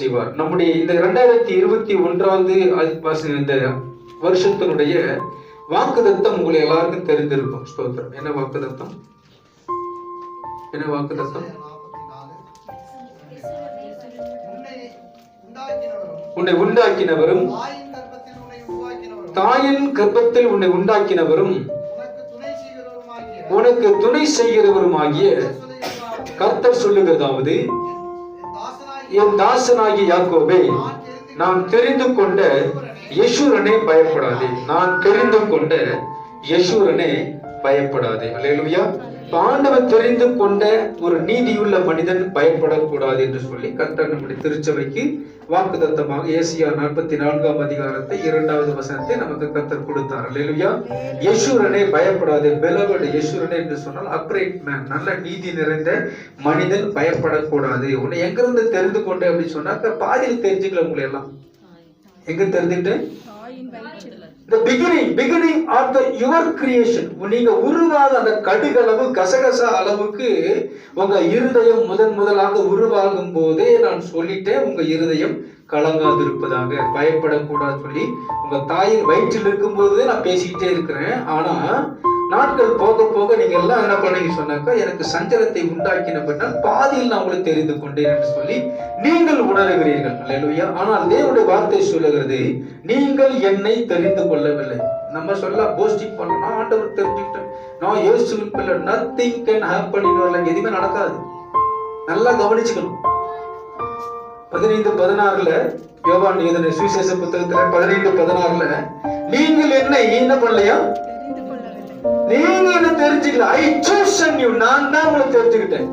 செய்வார். நம்முடைய இந்த 2021 இந்த வருஷத்தினுடைய வாக்குத்தத்தம் உங்களை எல்லாருக்கும் தெரிந்திருக்கும். ஸ்தோத்திரம். என்ன வாக்குத்தத்தம்? என்ன வாக்குத்தத்தம்? உன்னை உண்டாக்கினவரும் தாயின் கர்ப்பத்தில் உன்னை உண்டாக்கினவரும் உனக்கு துணை செய்கிறவருமாகிய கர்த்தர் சொல்லுகிறதாவது, என் தாசனாகிய யாக்கோபே, நான் தெரிந்து கொண்ட யெஷூரனே பயப்படாதே. நான் தெரிந்து கொண்ட யெஷூரனே பயப்படாதே. அல்லேலூயா. ஆண்டவர் தெரிந்து கொண்ட ஒரு நீதியுள்ள மனிதன் பயப்படக்கூடாது என்று சொல்லி கர்த்தர் நம்முடைய திருச்சபைக்கு வாக்குத்தத்தமாக ஏசியா 44ஆம் அதிகாரத்தை 2வது வசனத்தை நமக்கு கர்த்தர் கொடுத்தார். அல்லேலூயா. யெஷூரனே பயப்படாதே. beloved யெஷூரனே என்று சொன்னால் upright man, நல்ல நீதி நிறைந்த மனிதன் பயப்படக்கூடாது. உன்னை எங்கிருந்து தெரிந்து கொண்டேன் அப்படின்னு சொன்னாக்க பாதியில் தெரிஞ்சுக்கல. உங்களை எல்லாம் எங்க தெரிஞ்சுக்கிட்டேன்? The beginning of your creation. நீங்க உருவாக அந்த கடுகளவு கசகச அளவுக்கு உங்க இருதயம் முதலாக உருவாகும் போதே நான் சொல்லிட்டேன், உங்க இருதயம் கலங்காது இருப்பதாக, பயப்படக்கூடாது சொல்லி உங்க தாயின் வயிற்றில் இருக்கும் போதே நான் பேசிக்கிட்டே இருக்கிறேன். ஆனா நாட்கள் போக போக நீங்க எல்லாம் என்ன பண்ணீங்க சொன்னாக்கா, எனக்கு சஞ்சலத்தை உண்டாக்கின பாதியில் நான் உங்களை தெரிந்து கொண்டேன் என்று சொல்லி நீங்கள் உணர்கிறீர்கள். அல்லேலூயா. ஆனால் தேவனுடைய வார்த்தை சொல்லுகிறது, நீங்கள் என்னை தெரிந்து கொள்ளவில்லை. நம்ம சொல்ல போஸ்டிங் பண்ணலாம், ஆண்டவர் தெரிஞ்சுக்கிட்டேன், நான் இயேசுவின் பிள்ளை, nothing can happen in your life. எதுவுமே நடக்காது. நல்லா கவனிச்சுக்கணும். 15:16 யோவான் எழுதின சுவிசேஷ புத்தகத்துல 15:16 நீங்கள் என்னை என்ன பண்ணலையா, நீங்க என்ன தெரிஞ்சுக்கல. I chosen you. நான் தான் உங்களை தெரிஞ்சுக்கிட்டேன்.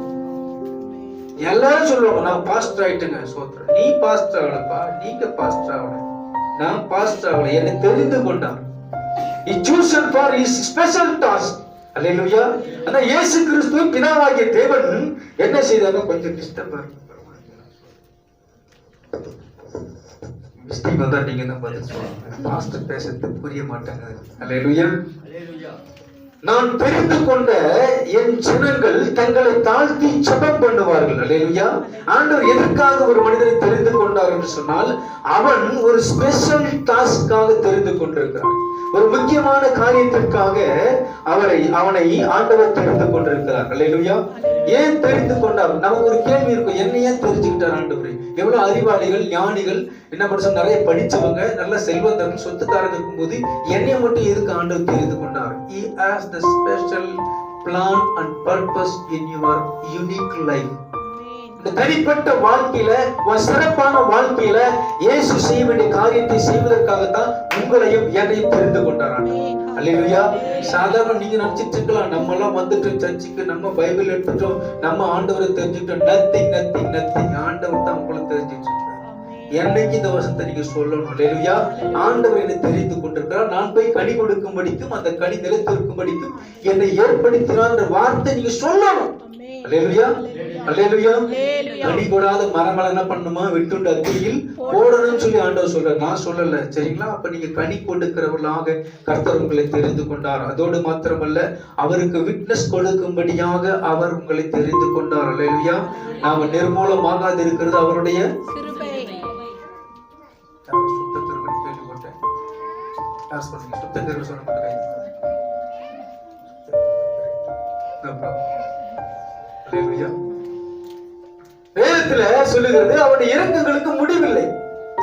எல்லாரும் சொல்லுவாங்க, நான் பாஸ்டர் ஆயிட்டேங்க. சோத்ரன். நீ பாஸ்டர் ஆகலப்பா, நீங்க பாஸ்டர் ஆகல, நான் பாஸ்டர் ஆகல. என்னை தெரிந்து கொண்டார். He chosen for his special task. அல்லேலூயா. ஆனா இயேசு கிறிஸ்து பிதாவாகிய தேவன் என்ன செய்தாங்க? கொஞ்சம் டிஸ்டர்ப் ஆகும். மிஸ்டேக் வந்தா நீங்க தான் பதில் சொல்லுங்க. பாஸ்டர் பேசுறது புரிய மாட்டாங்க. அல்லேலூயா. நான் தெரிந்து கொண்ட என் ஜனங்கள் தங்களை தாழ்த்தி ஜெபம் பண்ணுவார்கள். அல்லேலூயா. ஆண்டவர் எதற்காக ஒரு மனிதனை தெரிந்து கொண்டார் என்று சொன்னால், அவன் ஒரு ஸ்பெஷல் டாஸ்காக தெரிந்து கொண்டிருக்கிறான். ஒரு முக்கியமான காரியத்திற்காக அவனை ஆண்டவர் தெரிந்து கொண்டிருக்கிறார். அல்லேலூயா. ஏன் தெரிந்து கொண்டார்? நமக்கு ஒரு கேள்வி இருக்கும், என்ன ஏன் தெரிஞ்சுக்கிட்டார் ஆண்டவர்? எவ்வளவு அறிவாளிகள், ஞானிகள், என்ன பண்ணும், நிறைய படிச்சவங்க, நல்ல செல்வந்தர்கள், சொத்துக்காரங்க இருக்கும்போது என்னைய மட்டும் எதுக்கு ஆண்டவர் தெரிந்து கொண்டார்? He has the special plan and purpose in your unique life. இந்த தனிப்பட்ட வாழ்க்கையில, சிறப்பான வாழ்க்கையில இயேசு செய்ய வேண்டிய காரியத்தை செய்வதற்காகத்தான் உங்களையும் என்னையும் தெரிந்து கொண்டார். அல்லேலூயா. சாதாரண நீங்க நினைச்சிட்டு இருக்கலாம், நம்ம எல்லாம் வந்துட்டு சர்ச்சுக்கு, நம்ம பைபிள் எடுத்துட்டோம், நம்ம ஆண்டவரை தெரிஞ்சுட்டோம். நத்திங். ஆண்டவர் தான் உங்களை தெரிஞ்சுட்டு. என்னைக்கு இந்த வருஷத்தை நீங்க சொல்லணும், அல்லேலூயா, ஆண்டவர் என்னை தெரிந்து கொண்டிருக்கிறார், நான் போய் கனி கொடுக்கும்படிக்கும் அந்த கனி நிலைத்திருக்கும்படிக்கும் என்னை ஏற்படுத்தினார் என்ற வார்த்தை நீங்க சொல்லணும். அல்லேலூயா. அல்லேலூயா. கனி கொடாத மரமலை என்ன பண்ணுமா, விட்டுண்டு அத்தியில் போடணும்னு சொல்லி ஆண்டவர் சொல்றார். நான் சொல்லல, சரிங்களா? அப்ப நீங்க கனி கொடுக்கிறவர்களாக கர்த்தர் உங்களை தெரிந்து கொண்டார். அதோடு மாத்திரமல்ல, அவருக்கு விட்னஸ் கொடுக்கும்படியாக அவர் உங்களை தெரிந்து கொண்டார். அல்லேலூயா. நாம நிர்மூலமாகாது இருக்கிறது அவருடைய வேதத்துல சொல்லுகிறது, அவருடைய இரக்கங்களுக்கு முடிவில்லை.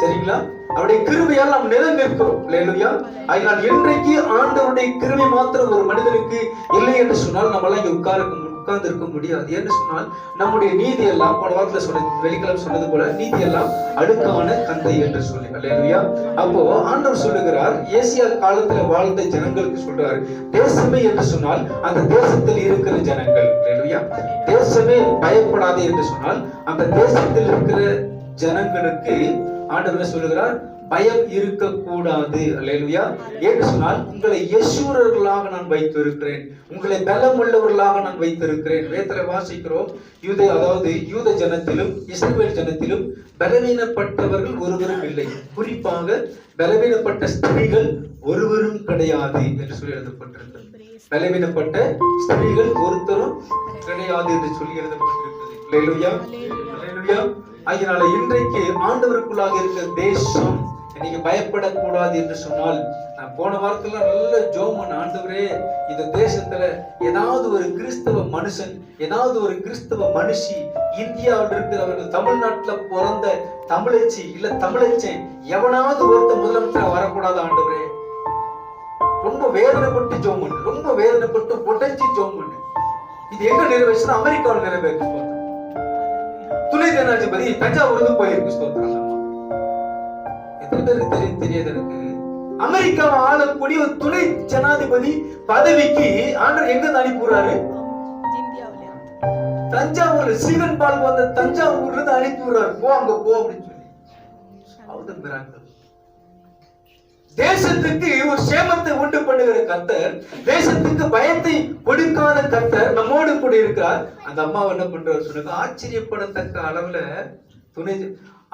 சரிங்களா? அவருடைய கிருபையால் நாம் நிலை நிற்கிறோம். அல்லேலூயா. அதனால் இன்றைக்கு ஆண்டவருடைய கிருபை மாத்திரம் ஒரு மனிதனுக்கு இல்லை என்று சொன்னால் நம்மளால இங்க உட்கார்ந்து இருக்க முடியாது. என்று சொன்னால் நம்முடைய நீதி எல்லாம், போன வாரத்துல வெள்ளிக்கிழமை சொன்னது போல, நீதி எல்லாம் அடுக்கான கந்தை என்று சொல்லி. அல்லேலூயா. அப்போ ஆண்டவர் சொல்லுகிறார், ஏசியா காலத்துல வாழ்ந்த ஜனங்களுக்கு சொல்றாரு, தேசமே என்று சொன்னால் அந்த தேசத்தில் இருக்கிற ஜனங்கள். அல்லேலூயா. தேசமே பயப்படாது என்று சொன்னால் அந்த தேசத்தில் இருக்கிற ஜனங்களுக்கு ஆண்டவர் சொல்லுகிறார், பயம் இருக்கக்கூடாது. அல்லேலூயா. என்று சொன்னால் உங்களை யெஷூரர்களாக நான் வைத்திருக்கிறேன், உங்களை பலம் உள்ளவர்களாக நான் வைத்திருக்கிறேன். வேதத்துல வாசிக்கிறோம், யூத ஜனத்திலும் இஸ்ரவேல் ஜனத்திலும் பலவீனப்பட்டவர்கள் ஒருவரும் இல்லை, குறிப்பாக பலவீனப்பட்ட ஸ்திரீகள் ஒருவரும் கிடையாது என்று சொல்லி எழுதப்பட்டிருக்கிறது. பலவீனப்பட்ட ஸ்திரீகள் ஒருத்தரும் கிடையாது என்று சொல்லி எழுதப்பட்டிருக்கிறது. அல்லேலூயா. அல்லேலூயா. அதனால இன்றைக்கு ஆண்டவருக்குள்ளாக இருக்கிற தேசம் இன்னைக்கு பயப்படக்கூடாது என்று சொன்னால், நான் போன வாரத்துல நல்ல ஜோமன், ஆண்டவரே இந்த தேசத்துல ஏதாவது ஒரு கிறிஸ்தவ மனுஷன், ஏதாவது ஒரு கிறிஸ்தவ மனுஷி இந்தியாவில் இருக்கிறவர்கள், தமிழ்நாட்டுல பிறந்த தமிழச்சி இல்ல தமிழச்சன் எவனாவது ஒருத்த முதலமைச்சர் வரக்கூடாது ஆண்டவரே. ரொம்ப வேதனைப்பட்டு ஜோம் பண்ணு, ரொம்ப வேதனைப்பட்டு பொட்டச்சி ஜோம் பண்ணு. இது எங்க நிறைவேற்ற? அமெரிக்காவில் நிறைவேற்று. துணை ஜனாதிபதி தஞ்சாவூருக்கு போயிருக்கு. ஸ்தோத்திரம். எத்தனை பேருக்கு தெரியும் தெரியாது எனக்கு. அமெரிக்காவை ஆளக்கூடிய ஒரு துணை ஜனாதிபதி பதவிக்கு ஆண்டவர் எங்க அனுப்பிடுறாரு? தஞ்சாவூர்ல சீகன் பால் வந்த தஞ்சாவூர்ல இருந்து அனுப்பிடுறாரு. போ அங்க போ அப்படின்னு சொல்லி. அவ்வளவு தேசத்துக்கு ஒரு சேமத்தை உண்டு பண்ணுகிற கர்த்தர், தேசத்துக்கு பயத்தை கொடுக்காத கர்த்தர் நம்மோடு கூட இருக்கிறார். அந்த அம்மா என்ன பண்றாரு சொன்னாங்க, ஆச்சரியப்படத்தக்க அளவுல துணை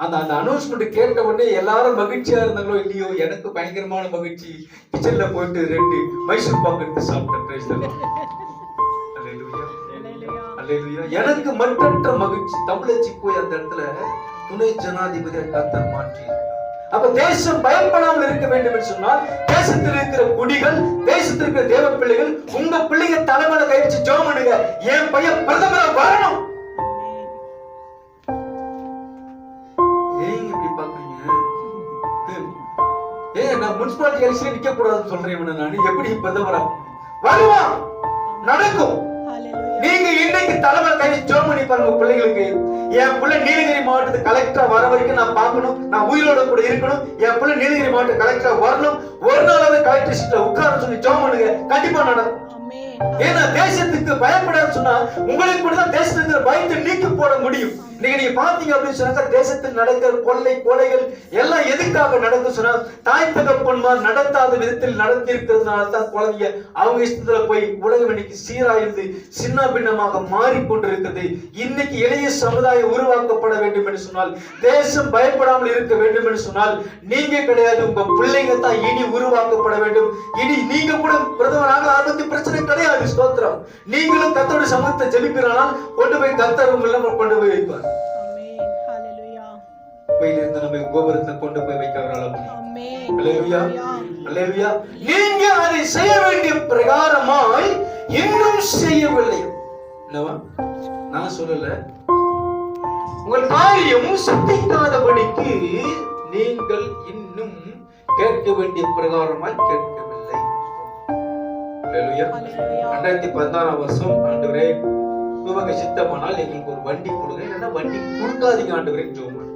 அந்த அனௌன்ஸ்மெண்ட் கேட்ட உடனே எல்லாரும் மகிழ்ச்சியா இருந்தாங்களோ இல்லையோ, எனக்கு பயங்கரமான மகிழ்ச்சி. கிச்சன்ல போயிட்டு 2 மைசூர் பாக்கு எடுத்து சாப்பிட்டேன். எனக்கு மற்றற்ற மகிழ்ச்சி. தமிழச்சி போய் அந்த இடத்துல துணை ஜனாதிபதியை கர்த்தர் மாற்றி. அப்ப தேசம் பயப்படாமல் இருக்க வேண்டும் என்று சொன்னால், தேசத்தில் இருக்கிற குடிகள், தேசத்தில் இருக்கிற தேவ பிள்ளைகள், உங்க பிள்ளைங்க தலைமையில கை வச்சு ஜெபம் பண்ணுங்க, என் பையன் பிரதமரா வரணும். ஏன் இப்படி பாக்குறீங்க? ஏன் நான் முனிசிபாலிட்டி எலெக்ஷன் நிக்க கூடாதுன்னு சொல்றேன். நான் எப்படி பிரதமரா வருவான்? நடக்கும். நீங்க இன்னைக்கு தலைமை கை ஜெபம் பண்ணி பாருங்க பிள்ளைகளுக்கு. என் பிள்ளை நீலகிரி மாவட்டத்து கலெக்டரா வர வரைக்கும் நான் பார்க்கணும், நான் உயிரோட கூட இருக்கணும். என் பிள்ளை நீலகிரி மாவட்ட கலெக்டரா வரணும். ஒரு நாளாவது கலெக்டர் சீட்ல உட்கார சொல்லி ஜெபம் பண்ணுங்க, கண்டிப்பா நடக்கும். ஏன்னா தேசத்துக்கு பயப்படாது சொன்னா உங்களுக்கு கூட தான் தேசத்துக்கு பயத்தை நீக்கி போட முடியும். நீங்க பாத்தீங்க அப்படின்னு சொன்னாக்க, தேசத்தில் நடக்கிற கொள்ளை கொலைகள் எல்லாம் எதுக்காக நடக்கும் சொன்னா, தாய் தகப்பன்மார் நடத்தாத விதத்தில் நடத்தி இருக்கிறதுனால தான் குழந்தைங்க அவங்க இஷ்டத்துல போய் உலகம் இன்னைக்கு சீராயிருந்து சின்ன பின்னமாக மாறிக்கொண்டிருக்கிறது. இன்னைக்கு இளைய சமுதாயம் உருவாக்கப்பட வேண்டும் என்று சொன்னால், தேசம் பயப்படாமல் இருக்க வேண்டும் என்று சொன்னால், நீங்க கிடையாது, உங்க பிள்ளைங்க தான் இனி உருவாக்கப்பட வேண்டும். இனி நீங்க கூட பிரதமராக ஆபத்து பிரச்சனை கிடையாது. ஸ்தோத்திரம். நீங்களும் கர்த்தருடைய சமூகத்தை ஜெபிக்கிறானால் கொண்டு போய் கர்த்தர் உங்களை கொண்டு போய் வைப்பார். நம்ம கோபுரத்தை கொண்டு போய் வைக்கிறார்கள். நீங்க அதை செய்ய வேண்டிய பிரகாரமாய் இன்னும் செய்யவில்லை. நான் சொல்லல, உங்கள் காரியம் சித்திக்காதபடிக்கு நீங்கள் இன்னும் கேட்க வேண்டிய பிரகாரமாய் கேட்கவில்லை. 2016 வருஷம் ஆண்டவரே உமக்கு சித்தமானால் எங்களுக்கு ஒரு வண்டி கொடுங்க, இல்லைன்னா வண்டி கொடுக்காதீங்க ஆண்டவரே ஜெபம்.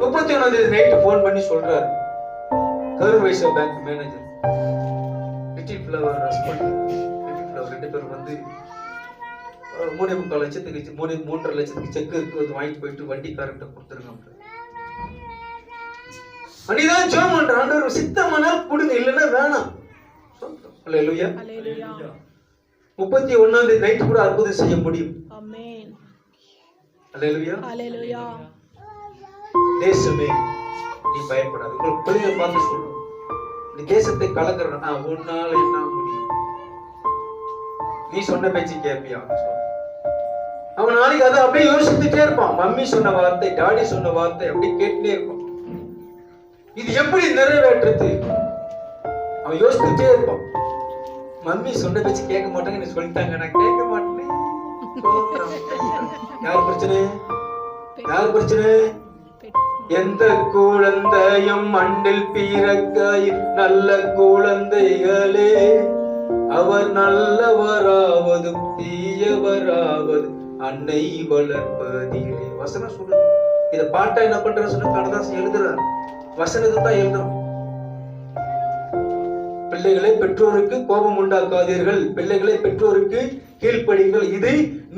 31 நைட்டு போன் பண்ணி சொல்றாரு Karur Vysya bank manager, little flower husband, little flower 2 பேரும் வந்து 3.25 லட்சத்துக்கு 3.5 லட்சத்துக்கு செக் இருக்கு, வாங்கிட்டு போயிட்டு வண்டிக்காரர்கிட்ட கொடுத்துருங்க. அன்னிதான் ஜெபம் பண்ற, ஆண்டவர் சித்தமானால் கொடுங்க, இல்லைன்னா வேணாம். அல்லேலூயா. 31 நைட் கூட அற்புதம் செய்ய முடியும். ஆமென். அல்லேலூயா. அல்லேலூயா. தேசமே நீ பயப்படாத. உங்க பிள்ளைகளை பார்த்து சொல்லு, நீ தேசத்தை கலக்குறனா உன்னால என்ன முடியும்? நீ சொன்ன பேச்சு கேட்பியா? அவன் நாளைக்கு அதை அப்படியே யோசிச்சுட்டே இருப்பான். மம்மி சொன்ன வார்த்தை, டாடி சொன்ன வார்த்தை அப்படி கேட்டுட்டே இருப்பான். இது எப்படி நிறைவேற்றுறது? அவன் யோசிச்சுட்டே இருப்பான். மம்மி சொன்ன பேச்சு கேட்க மாட்டாங்க சொல்லிட்டாங்க, நான் கேட்க மாட்டேன். யார் பிரச்சனை? யார் பிரச்சனை? எந்த குழந்தையும் மண்ணில் பிறக்கையில் நல்ல குழந்தைகளே, அவர் நல்லவராவதும் தீயவராவது அன்னை வளர்ப்பதிலே. வசனம் சொல்லுது. இத பாட்டா என்ன பண்ற சொன்ன கண்ணதாசன் எழுதுறார். வசனத்தை தான் எழுதுறோம். பிள்ளைகளை பெற்றோருக்கு கோபம் உண்டாக்காதீர்கள், பிள்ளைகளை பெற்றோருக்கு கீழ்ப்படிங்கள், இது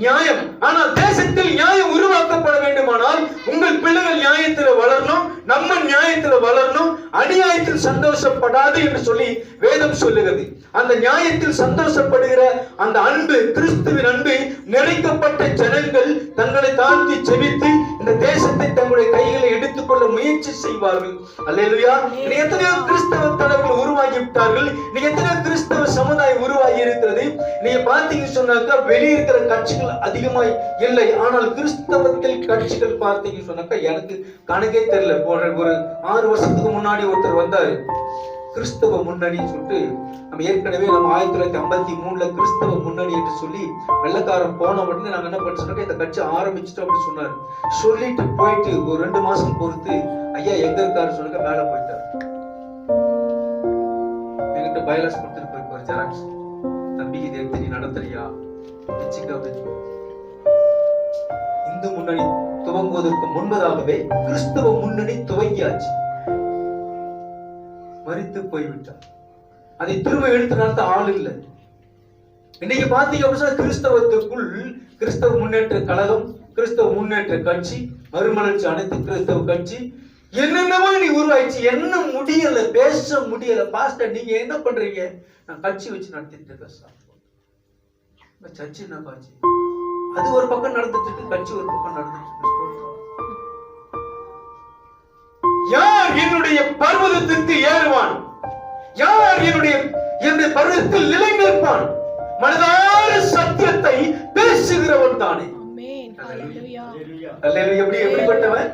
நியாயம். ஆனால் தேசத்தில் நியாயம் உருவாக்கப்பட வேண்டுமானால் உங்கள் பிள்ளைகள் நியாயத்தில் வளரணும், நம்ம நியாயத்தில் வளரணும். அநியாயத்தில் சந்தோஷப்படாது என்று சொல்லி வேதம் சொல்லுகிறது. அந்த நியாயத்தில் சந்தோஷப்படுகிற அந்த அன்பு, கிறிஸ்துவின் அன்பு நிறைக்கப்பட்ட ஜனங்கள் தங்களை தாழ்த்தி செபித்து இந்த தேசத்தை தங்களுடைய கைகளை எடுத்துக்கொள்ள முயற்சி செய்வார்கள். அல்லேலூயா. நீ எத்தனையோ கிறிஸ்தவ தலைவர்கள் உருவாகி விட்டார்கள். நீ எத்தனையோ கிறிஸ்தவ சமுதாயம் உருவாகி இருக்கிறது. நீங்க பார்த்தீங்க சொன்னாக்கா வெளியே இருக்கிற கட்சிகள் அதிகமாய் இல்லை. ஆனால் கிறிஸ்தவத்தில் கட்சிகள் பார்த்தீங்க சொன்னாக்கா எனக்கு கணக்கே தெரியல. ஒரு 6 வருஷத்துக்கு முன்னாடி ஒருத்தர் வந்தாரு, கிறிஸ்தவ முன்னணின்னு சொல்லிட்டு. நம்ம ஏற்கனவே நம்ம 1953 கிறிஸ்தவ முன்னணி என்று சொல்லி வெள்ளக்காரன் போன உடனே நாங்க என்ன பண்ண சொன்னாக்க இந்த கட்சி ஆரம்பிச்சிட்டோம் அப்படின்னு சொன்னாரு. சொல்லிட்டு போயிட்டு ஒரு 2 மாசம் பொறுத்து ஐயா எங்க இருக்காரு சொன்னாக்க மேல போயிட்டாரு. என்கிட்ட பயாலஸ் கொடுத்துட்டு போயிருப்பாரு ஜெராக்ஸ். தம்பி இதை எடுத்து நீ நடத்துறியா வச்சுக்க அப்படின்னு. இந்து முன்னணி துவங்குவதற்கு முன்பதாகவே கிறிஸ்தவ முன்னணி துவங்கியாச்சு. மரித்து போய்விட்டார். அதை திரும்ப எடுத்து நடத்த ஆள் இல்லை. இன்னைக்கு பாத்தீங்க அப்படின்னா கிறிஸ்தவத்துக்குள் கிறிஸ்தவ முன்னேற்ற கழகம், கிறிஸ்தவ முன்னேற்ற கட்சி, மறுமலர்ச்சி அனைத்து கிறிஸ்தவ கட்சி என்னென்னவோ நீ உருவாயிடுச்சு. என்ன முடியல, பேச முடியல. பாஸ்டர் நீங்க என்ன பண்றீங்க? நான் கட்சி வச்சு நடத்திட்டு இருக்கேன் சார். சர்ச்சு என்ன பாச்சு? அது ஒரு பக்கம் நடந்துட்டு இருக்கு, கட்சி ஒரு பக்கம் நடந்துட்டு இருக்கு. யார் என்னுடைய பர்வதத்திற்கு ஏறுவான்? யார் என்னுடைய பர்வதத்தில் நிலை நிற்பான்? மனதார சத்தியத்தை பேசுகிறவன் தானே. எப்படிப்பட்டவன்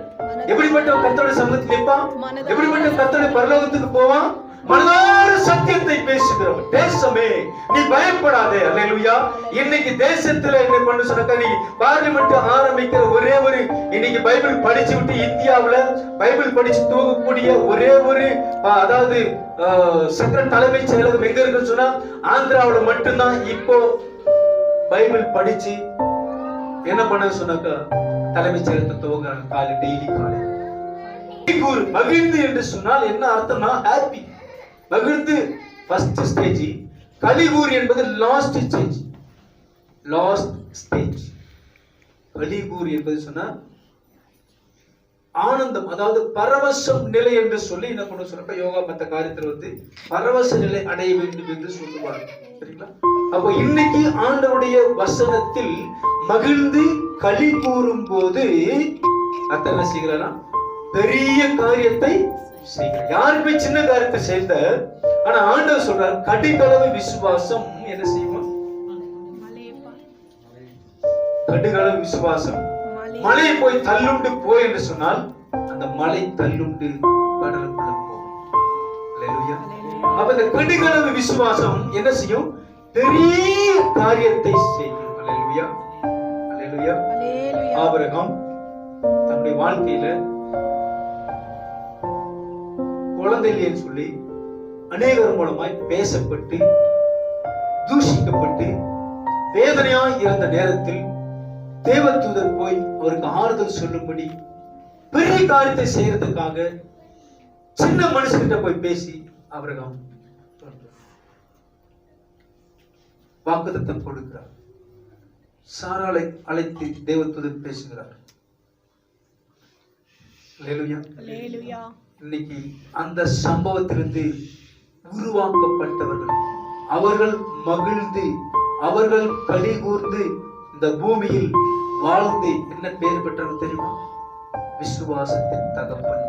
கர்த்தருடைய சமூகத்தில் நிற்பான்? எப்படிப்பட்ட கர்த்தருடைய பரலோகத்துக்கு போவான்? மனதார சத்தியத்தை பேசுகிறவன். தேசமே நீ பயப்படாதே. அல்லேலூயா. இன்னைக்கு தேசத்துல என்ன பண்ணு சொன்னாக்கா, நீ பார்லிமெண்ட் ஆரம்பிக்கிற ஒரே ஒரு இன்னைக்கு பைபிள் படிச்சு விட்டு இந்தியாவுல பைபிள் படிச்சு தூங்கக்கூடிய ஒரே ஒரு அதாவது சக்கர தலைமைச் செயலகம் எங்க இருக்குன்னு சொன்னா ஆந்திராவுல மட்டும்தான். இப்போ பைபிள் படிச்சு என்ன பண்ண சொன்னாக்கா தலைமைச் செயலகத்தை துவங்குறாங்க. காலை டெய்லி காலை மகிழ்ந்து என்று சொன்னால் என்ன அர்த்தம்னா ஹாப்பி. மகிழ்ந்து ஃபர்ஸ்ட் ஸ்டேஜ், கலிகூர் என்பது லாஸ்ட் ஸ்டேஜ். லாஸ்ட் ஸ்டேஜ் கலிகூர் என்பது சொன்னா ஆனந்தம், அதாவது பரவசம் நிலை என்று சொல்லி என்ன பண்ண சொன்னப்ப யோகா மத்த காரியத்தில் வந்து பரவச நிலை அடைய வேண்டும் என்று சொல்லுவாங்க. சரிங்களா? அப்போ இன்னைக்கு ஆண்டவருடைய வசனத்தில் மகிழ்ந்து களி கூறும் போது அத்தனை செய்கிறாரா பெரிய காரியத்தை செய்கிறார். யாருமே சின்ன காரியத்தை செய்த, ஆனா ஆண்டவர் சொல்றார் கடுகளவு விசுவாசம் என்ன செய்வோம்? கடுகளவு விசுவாசம் மலையை போய் தள்ளுண்டு போய் என்று சொன்னால் அந்த மலை தள்ளுண்டு கடலுக்குள்ள போகும். அல்லேலூயா. அப்ப இந்த கடுகளவு விசுவாசம் என்ன செய்யும்? பெரிய காரியத்தை செய்யும். அல்லேலூயா. அல்லேலூயா. ஆபிரகாம் தன்னுடைய வாழ்க்கையில குழந்தையிலேன்னு சொல்லி அநேகர் மூலமாய் பேசப்பட்டு தூஷிக்கப்பட்டு வேதனையாய் இருந்த நேரத்தில் தேவதூதர் போய் அவருக்கு ஆறுதல் சொல்லும்படி பெரிய காரியத்தை செய்யறதுக்காக சின்ன மனுஷன்கிட்ட போய் பேசி ஆபிரகாம் வாக்குத்தத்தம் கொடுக்கிறார். சாராளை அழைத்து தேவதூதர் பேசுகிறார். அல்லேலூயா. இன்னைக்கு அந்த சம்பவத்திலிருந்து உருவாக்கப்பட்டவர்கள் அவர்கள் மகிழ்ந்து அவர்கள் களி கூர்ந்து இந்த பூமியில் வாழ்ந்து என்ன பெயர் பெற்றது தெரியுமா? விசுவாசத்தின் தகப்பன்.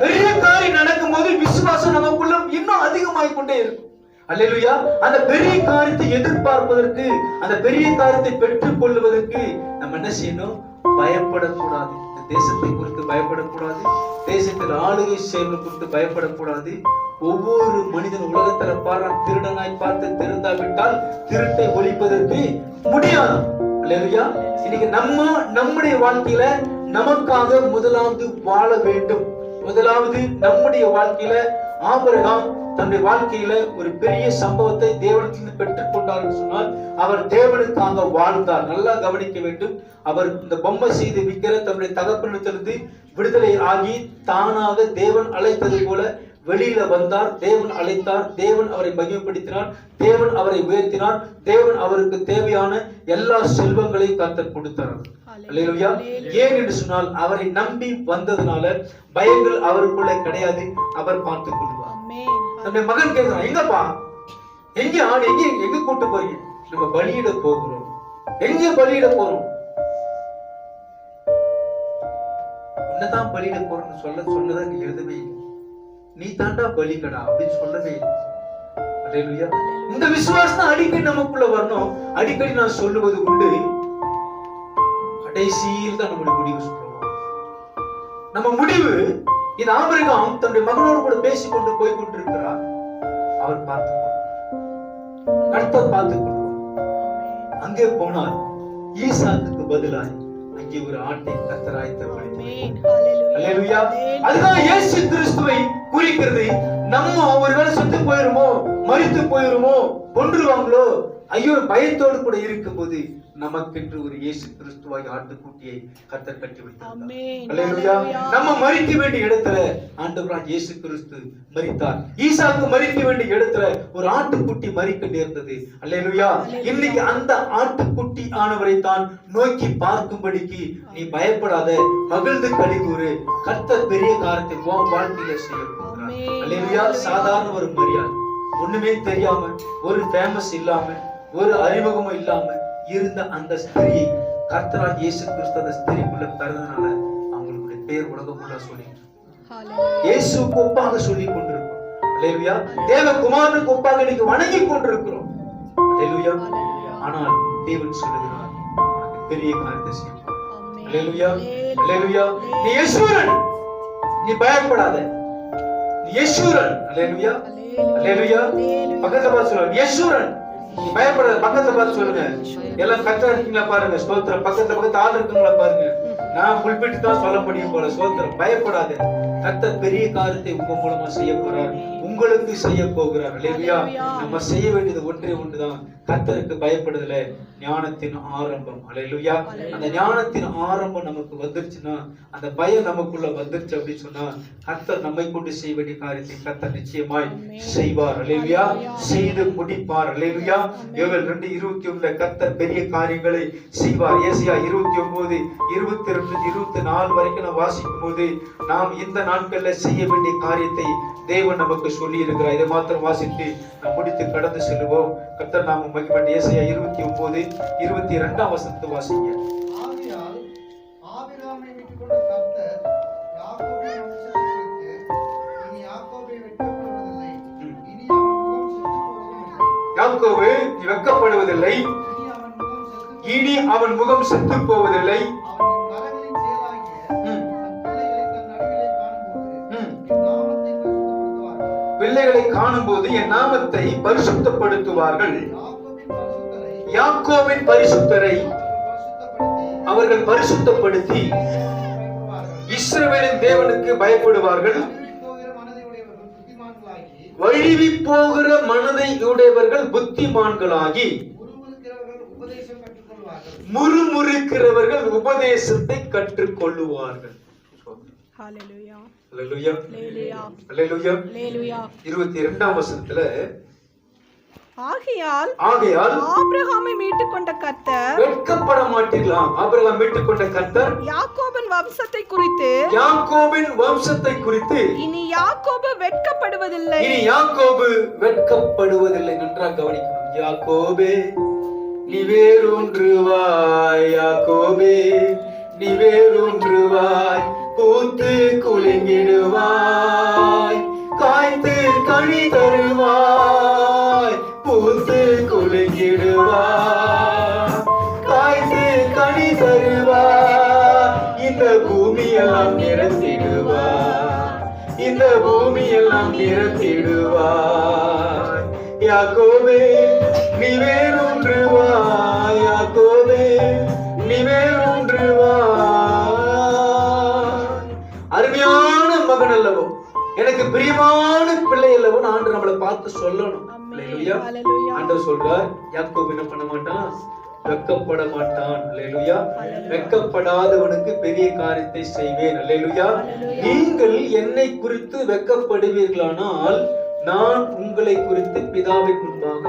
பெரிய காரியம் நடக்கும் போது விசுவாசம் நமக்குள்ள இன்னும் அதிகமாகிக் கொண்டே இருக்கும். அல்லேலூயா. அந்த பெரிய காரியத்தை எதிர்பார்ப்பதற்கு, அந்த பெரிய காரியத்தை பெற்றுக் கொள்வதற்கு நம்ம என்ன செய்யணும்? பயப்படக்கூடாது. தேசத்தை குறித்து பயப்படக்கூடாது. தேசத்தில் ஆளுகை செயல்கள் குறித்து பயப்படக்கூடாது. ஒவ்வொரு மனிதன் உலகத்துல பாரு திருடனாய் பார்த்து திருந்தாவிட்டால் திருட்டை ஒழிப்பதற்கு முடியாது. அல்லேலூயா. இன்னைக்கு நம்முடைய வாழ்க்கையில நமக்காக முதலாவது வாழ வேண்டும். முதலாவது நம்முடைய வாழ்க்கையில ஆபிரகாம் தன்னுடைய வாழ்க்கையில ஒரு பெரிய சம்பவத்தை தேவனிடத்தில் பெற்றுக் கொண்டார் சொன்னால் அவர் தேவனுக்காக வாழ்ந்தார். நல்லா கவனிக்க வேண்டும். அவர் இந்த பொம்மை செய்து விற்கிற தன்னுடைய தகப்பனிடத்திலிருந்து விடுதலை ஆகி தானாக தேவன் அழைத்தது போல வெளியில வந்தார். தேவன் அழைத்தார். தேவன் அவரை மகிமைப்படுத்தினார். தேவன் அவரை உயர்த்தினார். தேவன் அவருக்கு தேவையான எல்லா செல்வங்களையும் கர்த்தர் கொடுத்தார். அல்லேலூயா. ஏன் என்று சொன்னால் அவரை நம்பி வந்ததுனால பயங்கள் அவருக்குள்ள கிடையாது. அவர் பார்த்துக் கொள்வார். நம்முடைய மகன் கேட்கிறான், எங்கப்பா எங்க ஆடு எங்க கூட்டு போறீங்க? நம்ம பலியிட போகிறோம். எங்க பலியிட போறோம்? உன்னதான் பலியிட போறோம்னு சொன்னதா எழுதவே இல்லை. நீ தாண்டா பலிகடா அப்படின்னு சொல்லவே இல்லை. அல்லேலூயா. இந்த விசுவாசம் அடிக்கடி நமக்குள்ள வரணும். அடிக்கடி நான் சொல்லுவது உண்டு, கடைசியில் தான் நம்முடைய முடிவு சொல்லுவோம். நம்ம முடிவு இது ஆபிரகாம் தன்னுடைய மகனோடு கூட பேசிக்கொண்டு போய் கொண்டிருக்கிறார். அவர் பார்த்துக்கொள்வார், கர்த்தர் பார்த்துக்கொள்வார். அங்கே போனால் ஈசாக்குக்கு பதிலாய் அங்கே ஒரு ஆட்டை கர்த்தர் ஆயத்தப்படுத்தினார். அல்லேலூயா. அதுதான் இயேசு கிறிஸ்துவை குறிக்கிறது. நம்ம ஒருவேளை செத்து போயிருமோ, மரித்து போயிருமோ, கொன்றுவாங்களோ, ஐயோ பயத்தோடு கூட இருக்கும் போது நமக்கென்று ஒரு இயேசு கிறிஸ்துவாய் ஆட்டுக்குட்டியை கர்த்தர் கட்டி வைத்தார். அல்லேலூயா. நம்ம மரிக்க வேண்டிய இடத்துல ஆண்டவராகிய இயேசு கிறிஸ்து மரித்தார். ஈசாக்கு மரிக்க வேண்டிய இடத்துல ஒரு ஆட்டுக்குட்டி மரிக்க நேர்ந்தது. அல்லேலூயா. இன்னைக்கு அந்த ஆட்டுக்குட்டி ஆனவரை தான் நோக்கி பார்க்கும்படிக்கு நீ பயப்படாத, மகிழ்ந்து களிகூறு. கர்த்தர் பெரிய காரியத்தை உன் வாழ்க்கையில செய்ய போகிறார். அல்லேலூயா. சாதாரண ஒரு மரியாதை, ஒண்ணுமே தெரியாம, ஒரு ஃபேமஸ் இல்லாம, ஒரு அறிமுகமும் இல்லாம இருந்த அந்த ஸ்திரியை கர்த்தராகிய இயேசு கிறிஸ்து அந்த ஸ்திரிக்குள்ள பிறந்தனால அவங்களுடைய பேர் உலகமுள்ள சொல்லி இயேசுக்கு ஒப்பாக சொல்லி கொண்டிருக்கிறோம். அல்லேலூயா. தேவகுமாரனுக்கு ஒப்பாக இன்னைக்கு வணங்கி கொண்டிருக்கிறோம். அல்லேலூயா. ஆனால் தேவன் சொல்லுகிறார், பெரிய காரியத்தை செய்வார். அல்லேலூயா. அல்லேலூயா. நீ யேசுரன், நீ பயப்படாத, நீ யேசுரன். அல்லேலூயா. அல்லேலூயா. பக்கத்துல பார்த்து சொல்லுங்க, யேசுரன், நீ பயப்படாத. பக்கத்துல பார்த்து சொல்லுங்க. எல்லாம் கரெக்டா இருக்கீங்களா பாருங்க. ஸ்தோத்திரம். பக்கத்துல ஆள் இருக்குங்களா பாருங்க. நான் புல்பிட்டு தான் சொல்ல முடியும் போல. ஸ்தோத்திரம். பயப்படாத. கர்த்தர் பெரிய காரியத்தை உங்க மூலமா செய்ய போறார், உங்களுக்கு செய்ய போகிறார். அல்லேலூயா. நம்ம செய்ய வேண்டியது ஒன்றே ஒன்றுதான், கர்த்தருக்கு பயப்படுதல ஞானத்தின் ஆரம்பம். அல்லேலூயா. அந்த ஞானத்தின் ஆரம்பம் நமக்கு வந்துருச்சுன்னா, அந்த பயம் நமக்குள்ள வந்துருச்சு அப்படின்னு சொன்னா, கர்த்தர் நம்மை கொண்டு செய்ய வேண்டிய காரியத்தை கர்த்தர் நிச்சயமாய் செய்வார். அல்லேலூயா. செய்து முடிப்பார். அல்லேலூயா. யோவேல் 2:21 கர்த்தர் பெரிய காரியங்களை செய்வார். ஏசாயா 29, 22, 24 வரைக்கும் நாம் வாசிக்கும் போது நாம் இந்த நாட்கள்ல செய்ய வேண்டிய காரியத்தை தேவன் நமக்கு சொல்லி இருக்கிறார். இதை மாத்திரம் வாசித்து நாம் முடித்து கடந்து செல்லுவோம். கர்த்தர் நாம மகிமைப்பட்ட ஏசாயா 29, 22 வசனத்தை வாசிங்க. ஆகையால் ஆபிரகாமை விட்டுக்கொண்ட கர்த்தர் யாக்கோபை வம்சத்தை குறித்து, இனி யாக்கோபை வெட்கப்படுவதில்லை, இனி வெட்கப்படுவதில்லை, இனி அவன் முகம் செத்து போவதில்லை. பிள்ளைகளை காணும்போது என் நாமத்தை பரிசுத்தப்படுத்துவார்கள். யாக்கோபின் பரிசுத்தரை அவர்கள் பரிசுத்தப்படுத்தி இஸ்ரவேலின் தேவனுக்கு பயப்படுவார்கள். வழுவி போகிற மனதை உடையவர்கள் புத்திமான்களாகி முறுமுறுக்கிறவர்கள் உபதேசத்தை கற்றுக்கொள்ளுவார்கள். ஹalleluya. ஹalleluya. ஹalleluya. ஹalleluya. 22ஆம் வசனத்துல ஆகையால் ஆபிரகாமை மீட்டுக்கொண்ட கர்த்தர் வெட்கப்பட மாட்டீர்களாம். ஆபிரகாம் மீட்டுக்கொண்ட கர்த்தர் யாக்கோபின் வம்சத்தை குறித்து இனி யாக்கோபு வெட்கப்படுவதில்லை. நன்றாக கவனிக்கணும். யாக்கோபே நீ வேறொன்றுவாய், யாக்கோபே நீ வேறொன்றுவாய், பூத்து குலுங்கிடுவாய், காய்த்து கனி தருவாய், பூத்து குலுங்கிடுவாய், காய்த்து கனி தருவாய், இந்த பூமியெல்லாம் நிரத்திடுவாய், இந்த பூமியெல்லாம் நிரத்திடுவாய். யாக்கோபே நீ வேறொன்றுவாய், யாக்கோபே நீ வேறொன்றுவாய். அருமையான மகன் அல்லவோ, எனக்கு பிரியமான பிள்ளை அல்லவோ ஆண்டவர் நம்மளை பார்த்து சொல்லணும். அல்லேலூயா. ஆண்டவர் சொல்றார், யாக்கோபு என்ன பண்ண மாட்டான், வெட்கப்பட மாட்டான். அல்லேலூயா. வெட்கப்படாதவனுக்கு பெரிய காரியத்தை செய்வேன். அல்லேலூயா. நீங்கள் என்னை குறித்து வெட்கப்படுவீர்களானால் நான் உங்களை குறித்து பிதாவின் முன்பாக